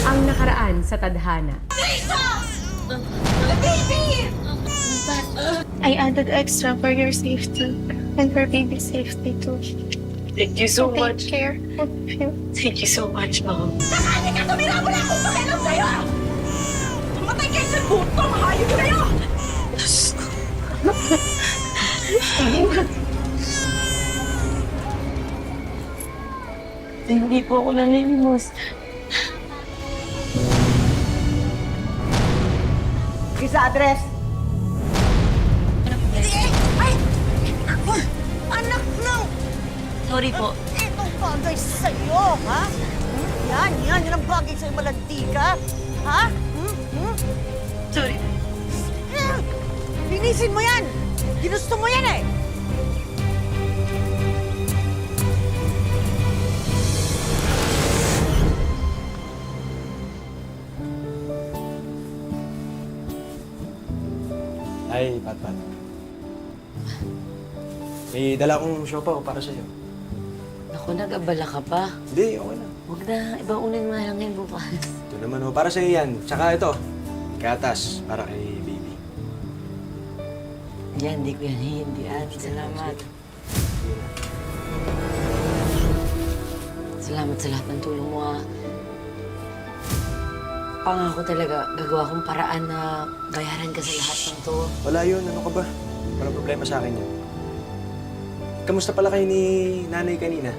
Ang nakaraan sa tadhana. I added extra for your safety and for baby's safety too. Thank you so Take much. care of you. Thank you so much, Mom. Saan ka tumira? Wala akong pakialam sa'yo! Matay kayo sa butong! Hayop kayo! Hindi po ako nanlilimos. Sa address. Ay! Anak ng... Sorry po. Itong bagay sa'yo, ha? Yan ang bagay sa'yo, malandi ka. Ha? Sorry. Linisin mo yan! Ginusto mo yan eh! Ay, Patpat. May dala akong siopaw para sa'yo. Naku, nag-abala ka pa. Hindi, okay lang. Huwag na, ibaunin mo lang yan bukas. Ito naman ho, para sa'yo yan. Tsaka ito, gatas para kay baby. Yan, hindi ko yan hihindihan. Salamat. Salamat sa lahat ng tulong mo, ah. Pangako talaga, gagawa kong paraan na bayaran ka sa lahat ng to. Wala yun, ano ka ba? Walang problema sa akin yun. Kamusta pala kayo ni nanay kanina?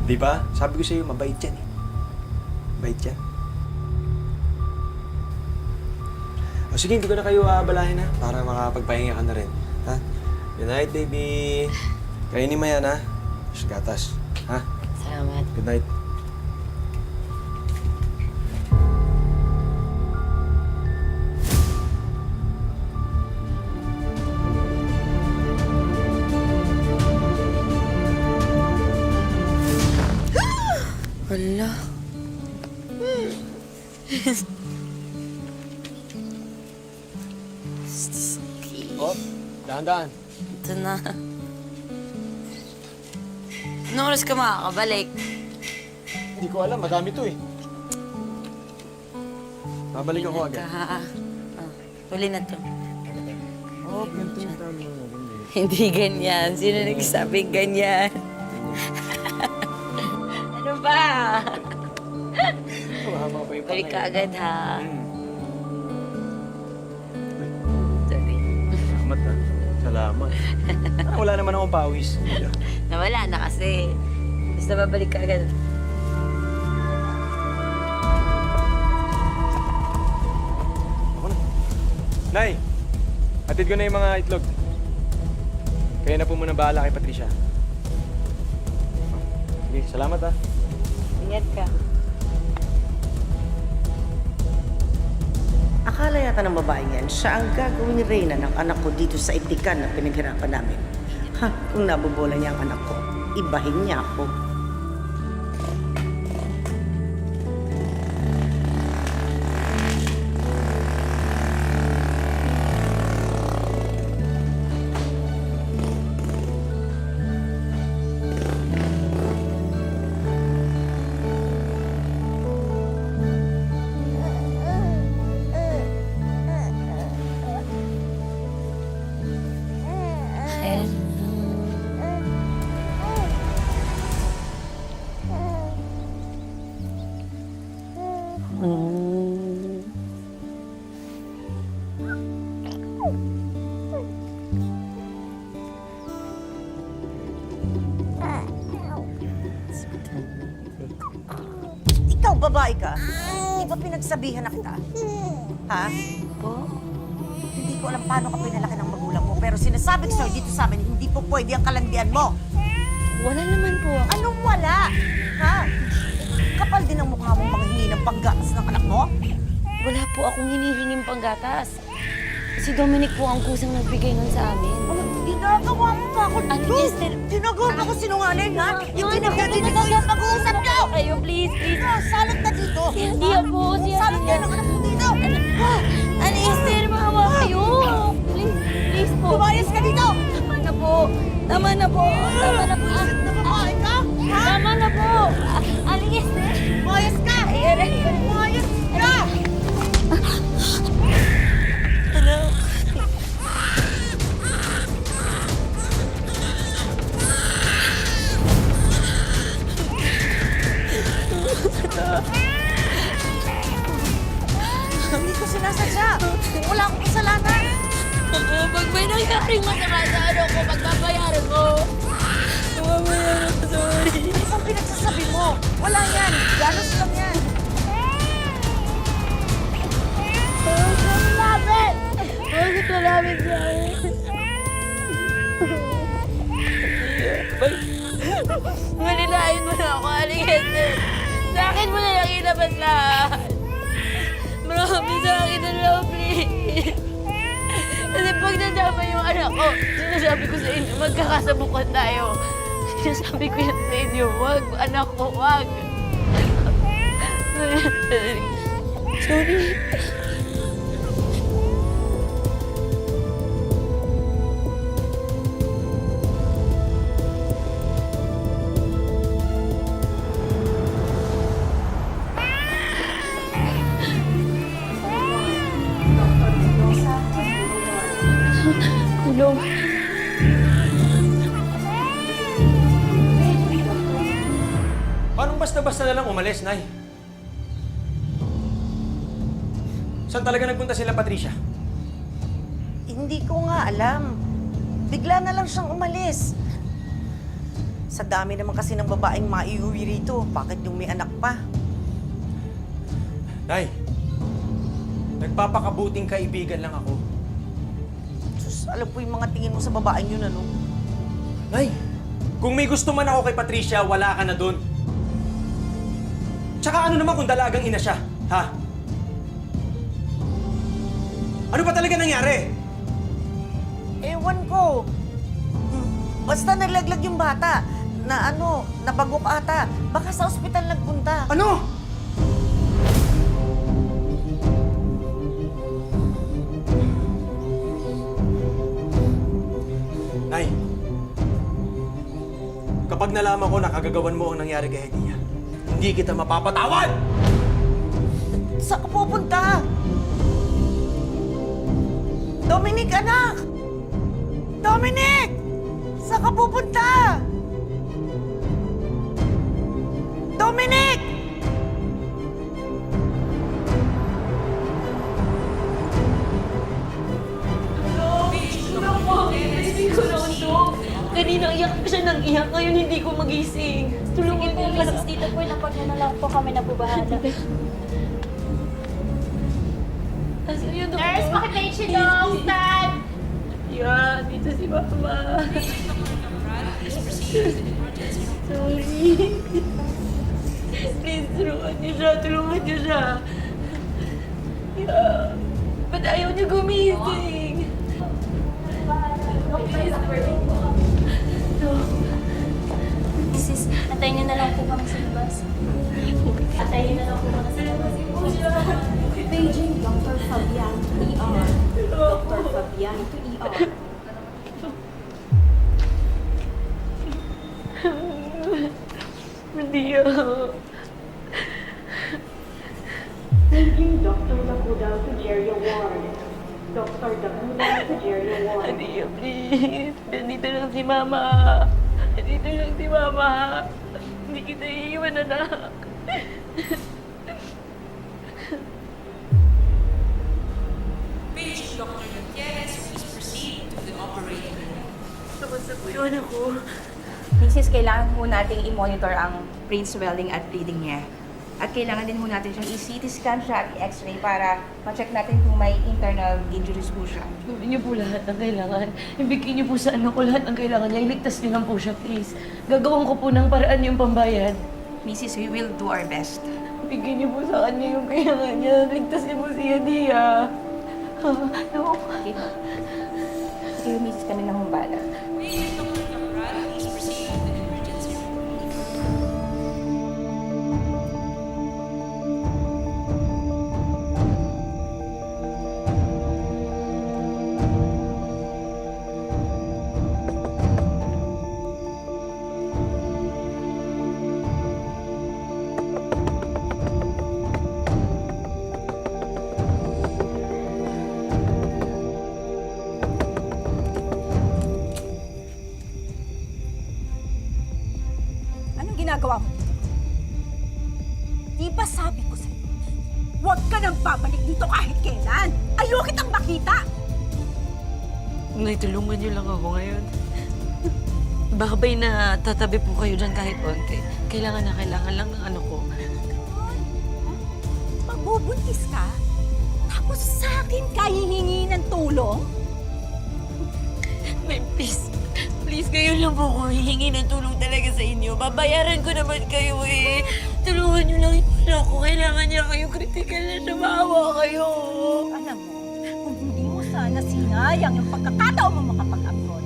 Di ba? Sabi ko sa'yo, mabait yan eh. Mabait yan. O sige, hindi ko na kayo aabalahin ha, para makapagpahinga ka na rin. Ha? Good night, baby. Kainin mo yan ha. Tapos gatas. Ha? Salamat. Good night. Wala. Oh, dahan-dahan. Ito na. Anong oras ka makakabalik? Hindi ko alam, madami to eh. Babalik ako agad. Huli na to. Oh, ganito yung tama. Hindi ganyan. Sino nagsabing ganyan? Ano ba? Mahaba pa yung Balik ka pangay. agad, ha? Sorry. Salamat ha. Salamat. Wala naman akong pawis. Nawala na kasi. Basta babalik ka agad. Ako na. Nay! Hatid ko na yung mga itlog. Kaya na po muna bahala kay Patricia. Sige, salamat ha. Ingat ka. Akala yata ng babaeng yan, siya ang gagawing reyna ng anak ko dito sa itikan na pinaghirapan namin. Ha, kung nabobola niya ang anak ko, ibahin niya ako. Ikaw, babae ka. Di ba pinagsabihan na kita? Ha? Po? Hindi ko alam paano ka pinalaki ng magulang mo, pero sinasabi ko sa'yo dito sa amin, hindi po pwede ang kalandian mo. Wala naman po ako. Anong wala? Ha? Kapal din ang mukha mong manghingi ng panggatas ng anak mo? Wala po akong hinihinging panggatas. Si Dominic po ang kusang nagbigay nun sa amin. Ginagawa mo pa ako Ano, dito? Esther? Ginagawa mo ako sinungaling, ha? Yung Ano, tinagadinig ko yung pag-uusap niyo! Kayo, please, please. Salot na dito! Hindi ako, siya. Salot yan ang anak mo dito! Ano, Esther, maawa kayo. Please, please po. Lumayas ka dito! Tama na po. Tama na po. Tama na po. Na babae ka? Ha? Tama na po. Alis na. Mayas ka! Mayas ka! Anak. Hindi ko sinasadya. Wala akong kasalanan. Pag may nangyaring masama sa ano ko, pagbabayaran ko. Pagbabayaran ko, sorry. Ano bang pinagsasabi mo? Wala yan. Galos lang yan. Bakit na namin siya? Maninahin mo na ako, Alingete. Sa akin mo na lang ilabas lahat. Marami sa akin na lang, please. Kasi pag nadama yung anak ko, sinasabi ko sa inyo, magkakasabukan tayo. Sinasabi ko yan sa inyo, wag, anak ko, wag. Sorry. Tulong. Paano basta-basta na lang umalis, Nay? Saan talaga nagpunta sila, Patricia? Hindi ko nga alam. Bigla na lang siyang umalis. Sa dami naman kasi ng babaeng maiuwi rito, bakit yung may anak pa? Nay, nagpapakabuting kaibigan lang ako. Sus, alam ko yung mga tingin mo sa babaeng yun, ano? Nay, kung may gusto man ako kay Patricia, wala ka na dun. Tsaka ano naman kung dalagang ina siya, ha? Ano pa talaga nangyari? Ewan ko. Basta nalaglag yung bata na nabagok ata. Baka sa ospital nagpunta. Ano? Nay, kapag nalaman ko na kagagawan mo ang nangyari kay Hedia, hindi kita mapapatawad! Saan ka pupunta? Dominic, anak! Dominic! Saan ka pupunta? Dominic! Kanina iyak pa siya ng iyak, ngayon hindi ko magising. Tulungan Sige po, Mrs. Dito po, napag na lang po kami na po bahala. Asan yun? Nurse, pakipage si Dong, Stan! Yeah, dito si Mama. Sorry. Please, tulungan niyo siya. Tulungan niyo siya. Yeah. Ba't ayaw niya gumising? Mrs. Antayin niyo na lang po kami sa labas. Antayin niyo na lang po kami sa labas. Paging Dr. Fabian to ER. Dr. Fabian to ER. Hindi Thank you, Dr. Dakuda to Jerry Ward. Dr. Dakuda to Jerry Ward. Adia, please. Nandito lang si Mama. Nandito lang si Mama. Hindi kita iiwan, anak. Page Dr. Gutierrez, please proceed to the operating room. Kamusta po yung anak ko? Mrs. kailangan po nating i-monitor ang brain swelling at bleeding niya. At kailangan din po natin siyang i-CT scan siya at i-x-ray para ma-check natin kung may internal injuries po siya. Gawin niyo po lahat ng kailangan. Ibigay niyo po sa anak ko lahat ng kailangan niya. Iligtas niyo lang po siya, please. Gagawin ko po ng paraan yung pambayad. Mrs., we will do our best. Ibigay niyo po sa kanya yung kailangan niya. Ligtas niyo po si Adia. Okay? Sige, Mrs., kami na humbala. Page Dr. Cabral, please proceed to the emergency room. Di ba sabi ko sa'yo, huwag ka nang babalik dito kahit kailan. Ayaw kitang makita. Nay, tulungan niyo lang ako ngayon. Baka ba'y natatabi po kayo dyan kahit onti. Kailangan lang ng ano ko. Magbubuntis ka? Tapos sa akin ka hihingi ng tulong? Nay, please. Please, kayo lang po ko hihingi ng tulong talaga sa inyo. Babayaran ko naman kayo eh. Tulungan niyo lang yung ako. Kailangan niya kayo. Critical na siya. Maawa kayo. Alam mo, kung hindi mo sana sinayang yung pagkakataon mo makapag-abroad,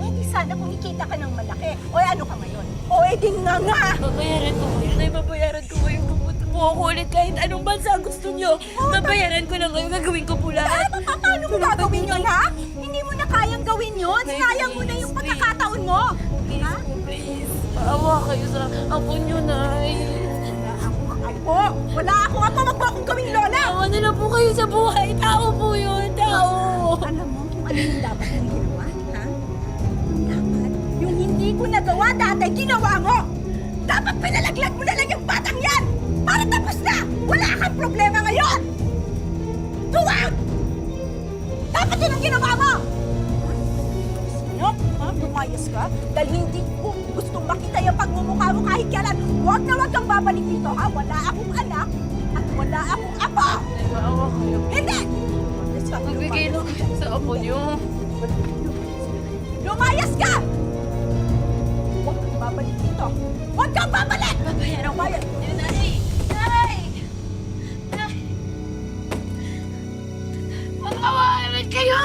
eh di sana kumikita ka ng malaki. O ano ka ngayon? O di nga! Babayaran ko kayo. Nay, babayaran ko kayo. Pupunta po ako ulit kahit anong bansa gusto niyo. Babayaran ko lang kayo. Gagawin ko po lahat. Paano mo gagawin yun, ha? Hindi mo na kayang gawin yun. Sinayang mo na yung pagkakataon mo. Ha? Please. Maawa kayo sa apo niyo, Nay. Apo! Wala akong apo! Wag mo akong gawing lola! Maawa nila po kayo sa buhay. Tao po yun. Tao. Alam mo kung ano yung dapat yung ginawa, ha? Dapat yung hindi ko nagawa dati, ginawa mo! Dapat pinalaglag mo na lang yung batang yan! Para tapos na! Wala kang problema ngayon! Tuwag! Dapat yun ang ginawa mo! Ano? Ha? Lumayas ka? Dahil hindi ko gustong makita yung pagmumukha mo kahit kailan. Huwag na huwag kang babalik dito, ha? Wala akong anak at wala akong apo! Maawa kayo. Hindi! Magbigay lang kayo sa apo niyo. Lumayas ka! Huwag kang babalik dito! Huwag kang babalik! Babayaran ko. Bayad! Nay! Nay! Nay! Maawa naman kayo!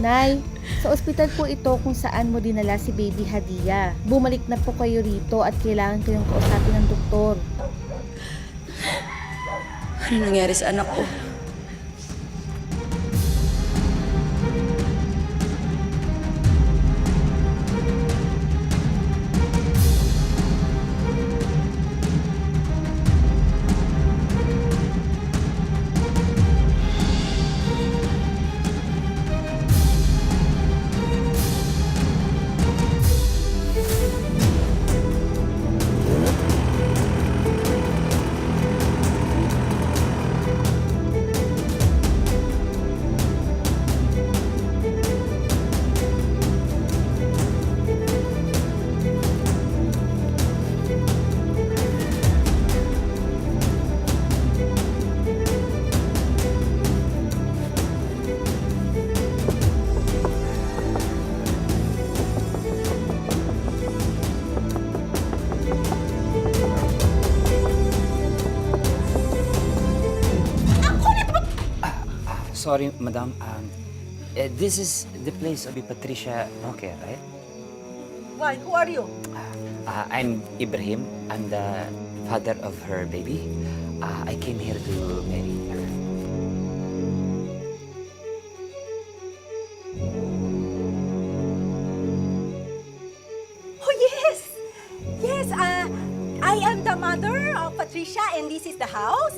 Nay, sa ospital po ito kung saan mo dinala si Baby Hadia. Bumalik na po kayo rito at kailangan kayong kausapin ng doktor. Ano nangyari sa anak ko? Sorry, madam. This is the place of Patricia Roque, right? Why? Who are you? I'm Ibrahim. I'm the father of her baby. I came here to marry her. Oh, yes! Yes, I am the mother of Patricia and this is the house.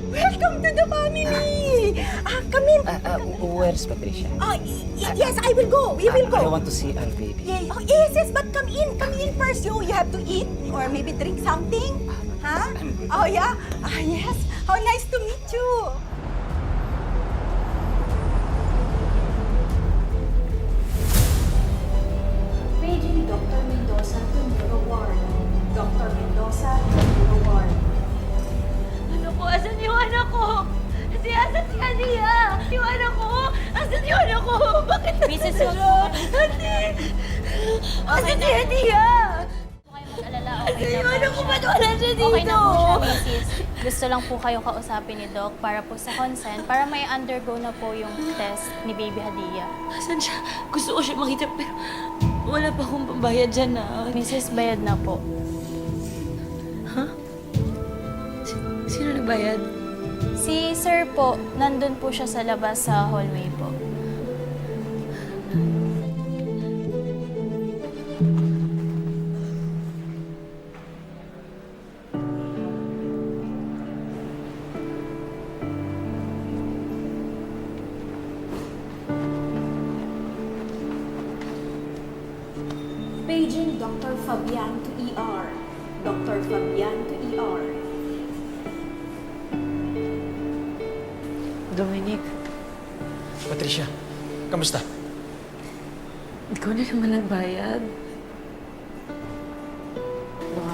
Welcome to the family! Come in. Where's Patricia? Yes, I will go. We will go. I want to see our baby. Yeah. Oh, yes, but come in. Come in first. You have to eat or maybe drink something. Huh? Oh, yeah? Yes. How nice to meet you. Paging Dr. Mendoza to Neuro Ward. Dr. Mendoza to Neuro Ward. Ano ko? Asan yung anak ko? Asan si Hadia? Yung anak ko? Asan yung anak ko? Bakit nandito siya? Ate! Asan si Hadia? Huwag kayo mag-alala, Kasi ano ko ba't wala siya dito? Okay na po siya, Mrs. Gusto lang po kayo kausapin ni Doc para po sa consent, para may undergo na po yung test ni Baby Hadia. Asan siya? Gusto ko siya makita pero wala pa akong pambayad dyan na. Mrs. Bayad na po. Sino nagbayad? Si Sir po, nandun po siya sa labas sa hallway po. Paging Dr. Fabian to ER. Dr. Fabian to ER. Dominic, Patricia, kamusta? ikaw na naman nagbayad.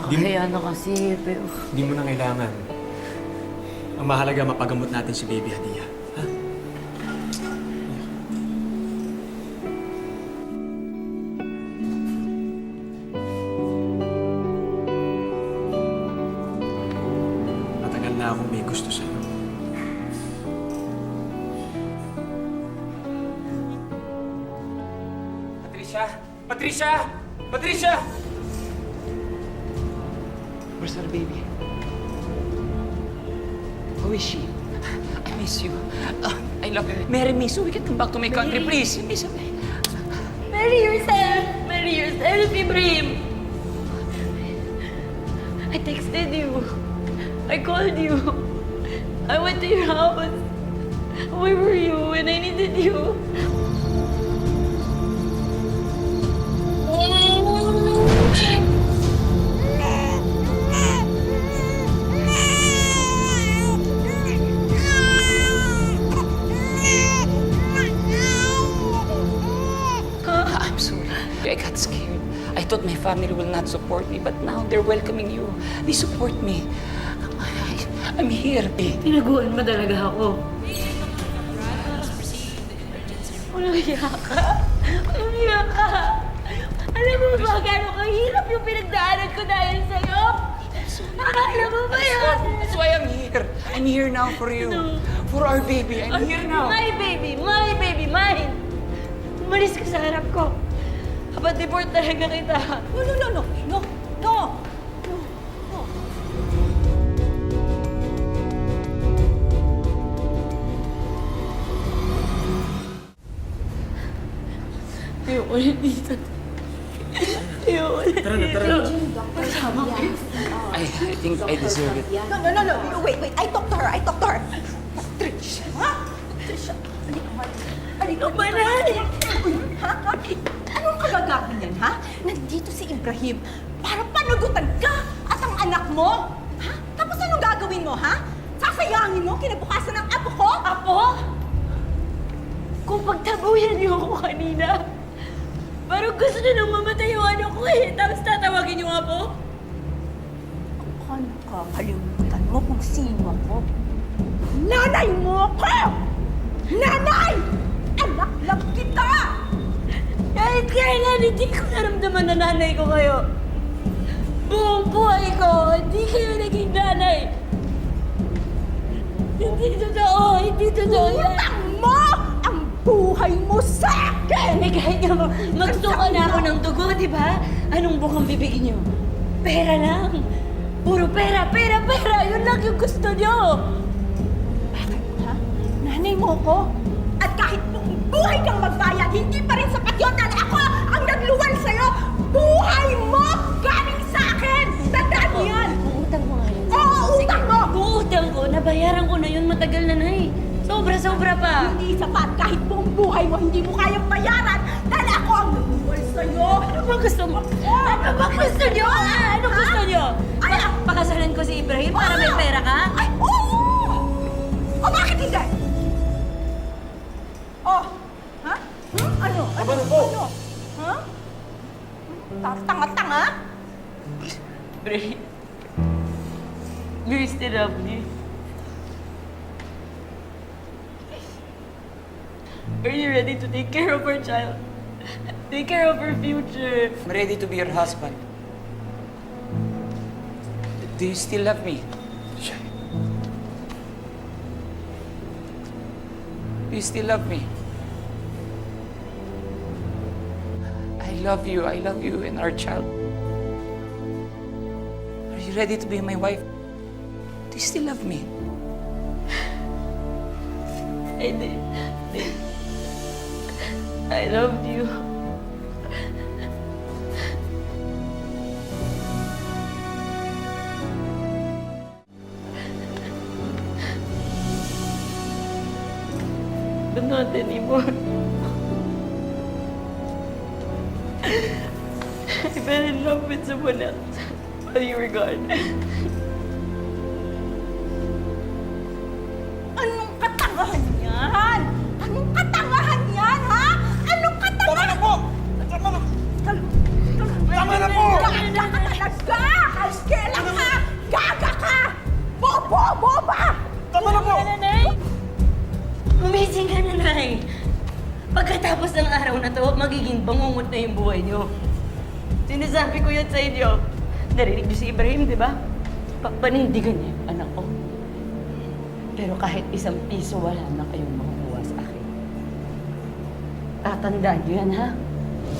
Nakakaya na kasi, pero... Hindi mo na kailangan. Ang mahalaga, mapagamot natin si Baby Hadia. Ha? Matagal na akong may gusto sa'yo. Patricia! Patricia! Patricia! Where's our baby? How is she? I miss you. I love you. Marry me so we can come back to my country, please. Miss me. Marry yourself! Marry yourself, Ibrahim! I texted you. I called you. I went to your house. Where were you when I needed you? I'm sorry. I got scared. I thought my family will not support me, but now they're welcoming you. They support me. I'm here. Tinaguan mo talaga ako. Walang hiya ka. Walang hiya ka. Alam mo ba gano'ng kahirap yung pinagdaanan ko dahil sa'yo? Alam mo ba yan? That's why I'm here. I'm here now for you. For our baby. I'm here now. My baby, mine! Umalis ka sa harap ko. Kapag deport talaga kita. No. Ayoko na dito. Ayoko na Tara na, tara na. Paging Dr. Fabian to ER. I think I deserve it. No. Wait. I talked to her. Patricia, ha? Patricia, halika ba na? Ha? Anong kagagawin yan, ha? Nandito si Ibrahim para panagutan ka at ang anak mo. Ha? Tapos anong gagawin mo, ha? Sasayangin mo kinabukasan ng apo ko? Apo? Kung pagtabuyan niyo ako kanina, parang gusto niyo nang mamatay yung anak ko eh. Tapos tatawagin niyo nga po? Ano ka? Kalimutan mo kung sino ako. Nanay mo ako! Nanay! Anak lang kita! Kahit kailan, hindi ko naramdaman na nanay ko kayo. Buong buhay ko, hindi kayo naging nanay. Hindi totoo yan. Utang mo ang buhay mo sa akin! Eh kahit nga magsuka na ako ng dugo, di ba? Anong bukang bibigin niyo? Pera lang. Puro pera. Yun lang yung gusto niyo. Bakit, ha? Nanay mo ko? At kahit buong buhay kang magbayad, hindi pa rin sapat yun dahil ako ang nagluwal sa'yo! Buhay mo galing sa akin! Tandaan mo yan! Utang mo nga yun. Oo, utang mo! Kung utang ko, nabayaran ko na yun matagal na eh. Sobra pa. Hindi sapat kahit buong buhay mo, hindi mo kayang bayaran dahil ako ang nagluwal sa'yo! Ano ba gusto mo? Ano ba gusto niyo? Ano gusto niyo? Ay, Pakasalan ko si Ibrahim para may pera ka? Ay, oo! O bakit hindi? Oh, ha? Ano? Ano? Ha? Tanga-tanga? Ibrahim, do you still love me? Are you ready to take care of our child? Take care of her future? I'm ready to be your husband. Do you still love me? Siya. Do you still love me? I love you. I love you and our child. Are you ready to be my wife? Do you still love me? I did. I loved you. But not anymore. I fell in love with someone else while you were gone. Anong katangahan yan? Anong katangahan yan, ha? Anong katangahan? Tama na po! Tama na! Tama na po! Gaga ka talaga! Alskela ka! Gaga ka! Bobo! Boba! Tama na po! Gumising ka na, Nay. Pagkatapos ng araw na to, magiging bangungot na yung buhay niyo. Sinasabi ko yan sa inyo. Narinig niyo si Ibrahim, di ba? Papanindigan niya yung anak ko. Pero kahit isang piso, wala na kayong makukuha sa akin. Tatandaan niyo yan, ha?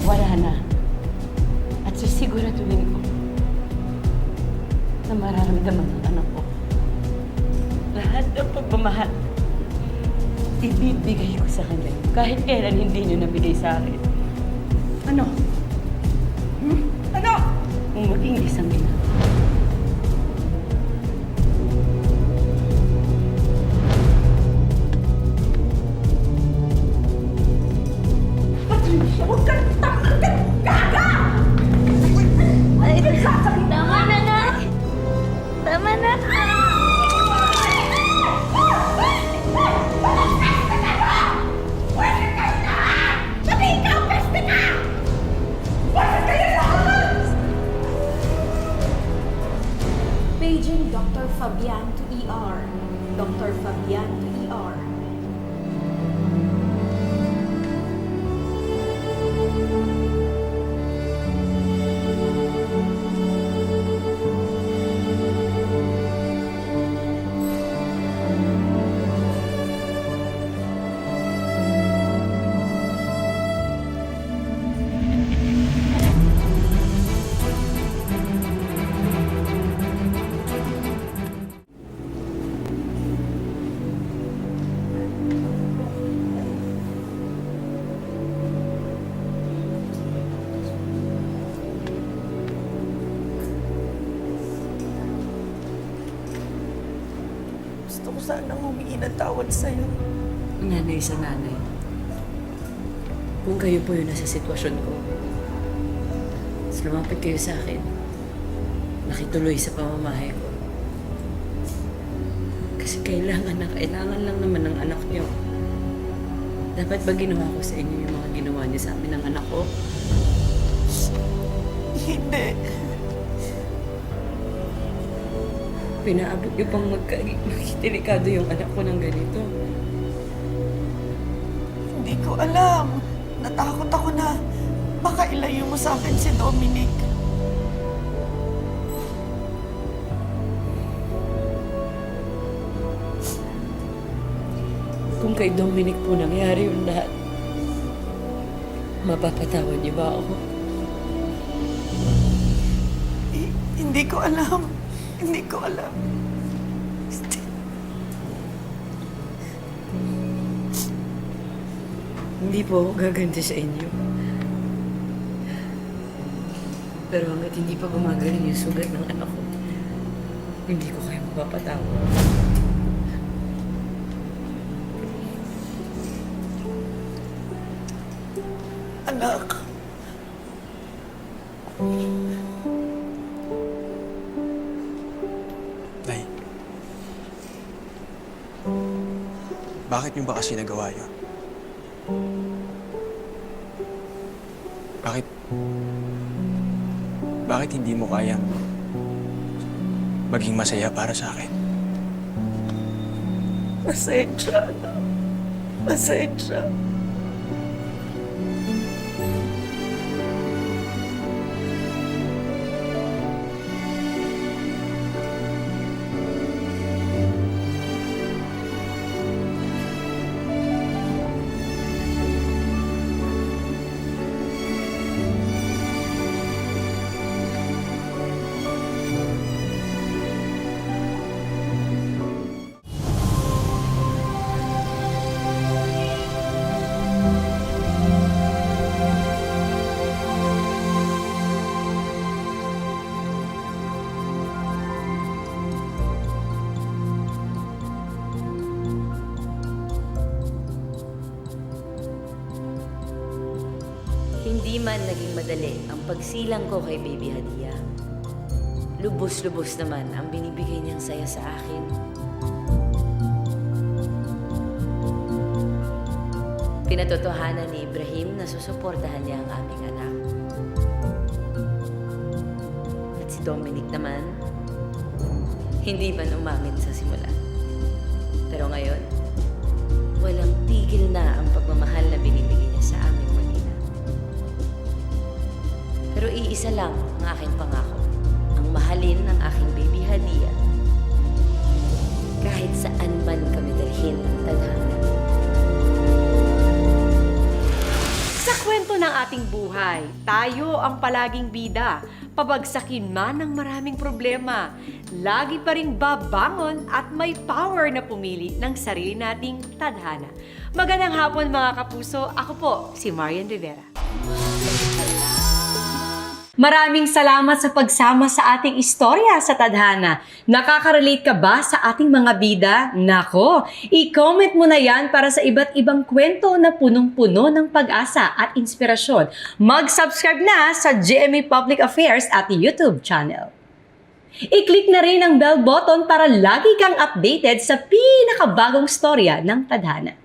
Wala na. At sisiguraduhin ko na mararamdaman ng anak ko lahat ng pagmamahal ibibigay ko sa kanya. Kahit kailan hindi niyo nabigay sa akin. Ano? Ano? Kung maging isang ina. Patricia, huwag ka takot! Gaga! Ay, tama na, Nay! Tama na! Sabi ikaw, peste ka! Bakit kayo lahat? Paging Dr. Fabian to ER. Dr. Fabian to ER. Gusto ko sanang humingi ng tawad sa'yo. Nanay sa nanay. Kung kayo po yun nasa sitwasyon ko, mas lumapit kayo sa akin, nakituloy sa pamamahay ko. Kasi kailangan lang naman ng anak niyo. Dapat ba ginawa ko sa inyo yung mga ginawa niyo sa amin ng anak ko? Hindi. Pinaabot niyo pang magkitilikado yung anak ko ng ganito. Hindi ko alam. Natakot ako na baka ilayo mo sa akin si Dominic. Kung kay Dominic po nangyari yung lahat, mapapatawad niyo ba ako? Hindi ko alam. Hindi ko alam. Hindi po ako gaganti sa inyo. Pero hanggat hindi pa gumagaling yung sugat ng anak ko, hindi ko kayo mapapatawad. Anak. Nay. Bakit niyo ba kasi nagawa yun? Bakit hindi mo kayang maging masaya para sa akin? Pasensya, anak. Pasensya. Hindi man naging madali ang pagsilang ko kay Baby Hadia. Lubos-lubos naman ang binibigay niyang saya sa akin. Pinatotohanan ni Ibrahim na susuportahan niya ang aming anak. At si Dominic naman, hindi man umamin sa simula. Pero ngayon, walang tigil na ang pagmamahal na binibigay niya sa aming mag-ina. Pero iisa lang ang aking pangako, ang mahalin ng aking Baby Hadia kahit saan man kami dalhin ng tadhana. Sa kwento ng ating buhay, tayo ang palaging bida. Pabagsakin man ng maraming problema, lagi pa rin babangon at may power na pumili ng sarili nating tadhana. Magandang hapon mga kapuso, ako po si Marian Rivera. Maraming salamat sa pagsama sa ating istorya sa tadhana. Nakaka-relate ka ba sa ating mga bida? Nako, i-comment mo na yan para sa iba't ibang kwento na punong-puno ng pag-asa at inspirasyon. Mag-subscribe na sa GMA Public Affairs at YouTube channel. I-click na rin ang bell button para lagi kang updated sa pinakabagong storya ng tadhana.